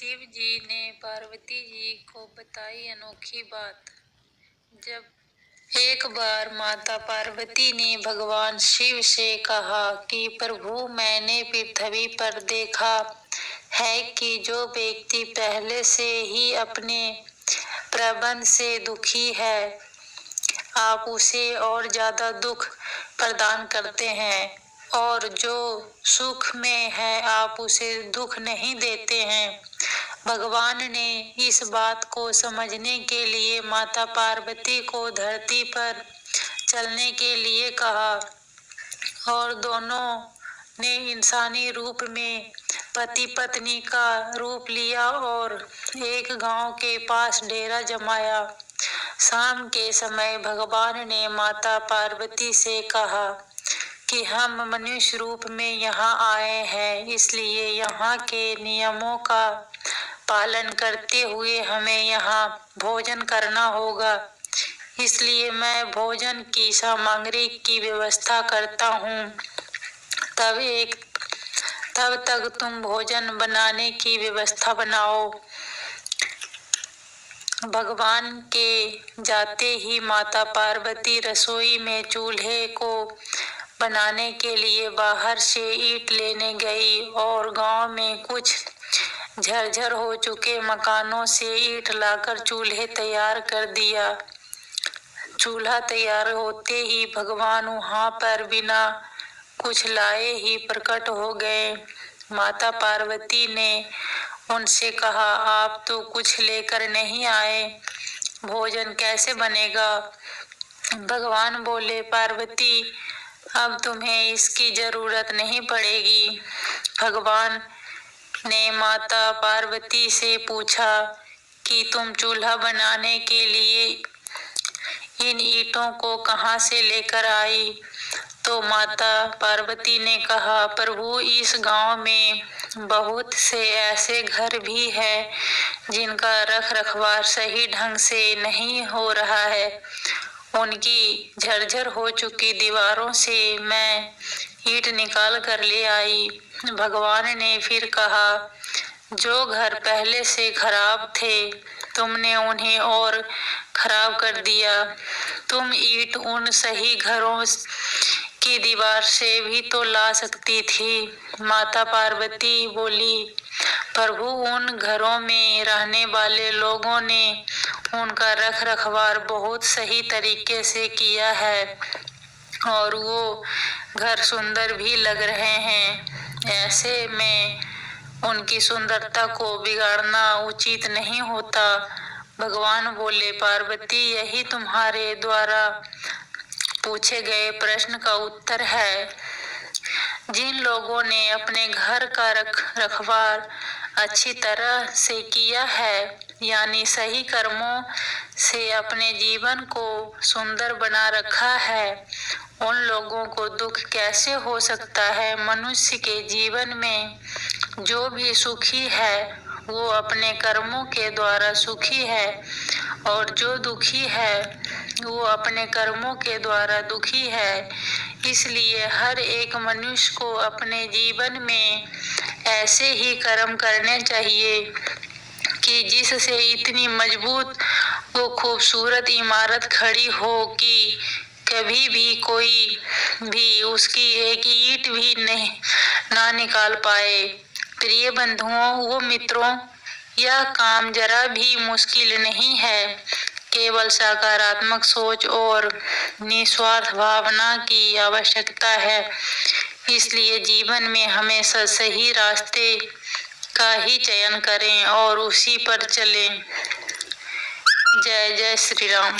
शिव जी ने पार्वती जी को बताई अनोखी बात। जब एक बार माता पार्वती ने भगवान शिव से कहा कि प्रभु, मैंने पृथ्वी पर देखा है कि जो व्यक्ति पहले से ही अपने प्रबंध से दुखी है, आप उसे और ज्यादा दुख प्रदान करते हैं, और जो सुख में है आप उसे दुख नहीं देते हैं। भगवान ने इस बात को समझने के लिए माता पार्वती को धरती पर चलने के लिए कहा, और दोनों ने इंसानी रूप में पति पत्नी का रूप लिया और एक गांव के पास डेरा जमाया। शाम के समय भगवान ने माता पार्वती से कहा कि हम मनुष्य रूप में यहाँ आए हैं, इसलिए यहाँ के नियमों का पालन करते हुए हमें यहाँ भोजन करना होगा। इसलिए मैं भोजन की सामग्री की व्यवस्था करता हूँ। तब तक तुम भोजन बनाने की व्यवस्था बनाओ। भगवान के जाते ही माता पार्वती रसोई में चूल्हे को बनाने के लिए बाहर से ईंट लेने गई और गांव में कुछ झरझर हो चुके मकानों से ईंट लाकर चूल्हे तैयार कर दिया। चूल्हा तैयार होते ही भगवान वहां पर बिना कुछ लाए ही प्रकट हो गए। माता पार्वती ने उनसे कहा, आप तो कुछ लेकर नहीं आए, भोजन कैसे बनेगा? भगवान बोले, पार्वती, अब तुम्हें इसकी जरूरत नहीं पड़ेगी। भगवान ने माता पार्वती से पूछा कि तुम चूल्हा बनाने के लिए इन ईंटों को कहां से लेकर आई? तो माता पार्वती ने कहा, प्रभु, इस गांव में बहुत से ऐसे घर भी है जिनका रख रखवार सही ढंग से नहीं हो रहा है। उनकी झरझर हो चुकी दीवारों से मैं ईंट निकाल कर ले आई। भगवान ने फिर कहा, जो घर पहले से खराब थे तुमने उन्हें और खराब कर दिया। तुम ईंट उन सही घरों की दीवार से भी तो ला सकती थी। माता पार्वती बोली, प्रभु, उन घरों में रहने वाले लोगों ने उनका रख रखवार बहुत सही तरीके से किया है और वो घर सुंदर भी लग रहे हैं। ऐसे में उनकी सुंदरता को बिगाड़ना उचित नहीं होता। भगवान बोले, पार्वती, यही तुम्हारे द्वारा पूछे गए प्रश्न का उत्तर है। जिन लोगों ने अपने घर का रख रखवार अच्छी तरह से किया है, यानी सही कर्मों से अपने जीवन को सुंदर बना रखा है, उन लोगों को दुख कैसे हो सकता है? मनुष्य के जीवन में जो भी सुखी है वो अपने कर्मों के द्वारा सुखी है, और जो दुखी है वो अपने कर्मों के द्वारा दुखी है। इसलिए हर एक मनुष्य को अपने जीवन में ऐसे ही कर्म करने चाहिए कि जिससे इतनी मजबूत वो खूबसूरत इमारत खड़ी हो कि कभी भी कोई भी उसकी एक ईंट भी नहीं ना निकाल पाए। प्रिय बंधुओं व मित्रों, यह काम जरा भी मुश्किल नहीं है। केवल सकारात्मक सोच और निस्वार्थ भावना की आवश्यकता है। इसलिए जीवन में हमेशा सही रास्ते का ही चयन करें और उसी पर चलें। जय जय श्री राम।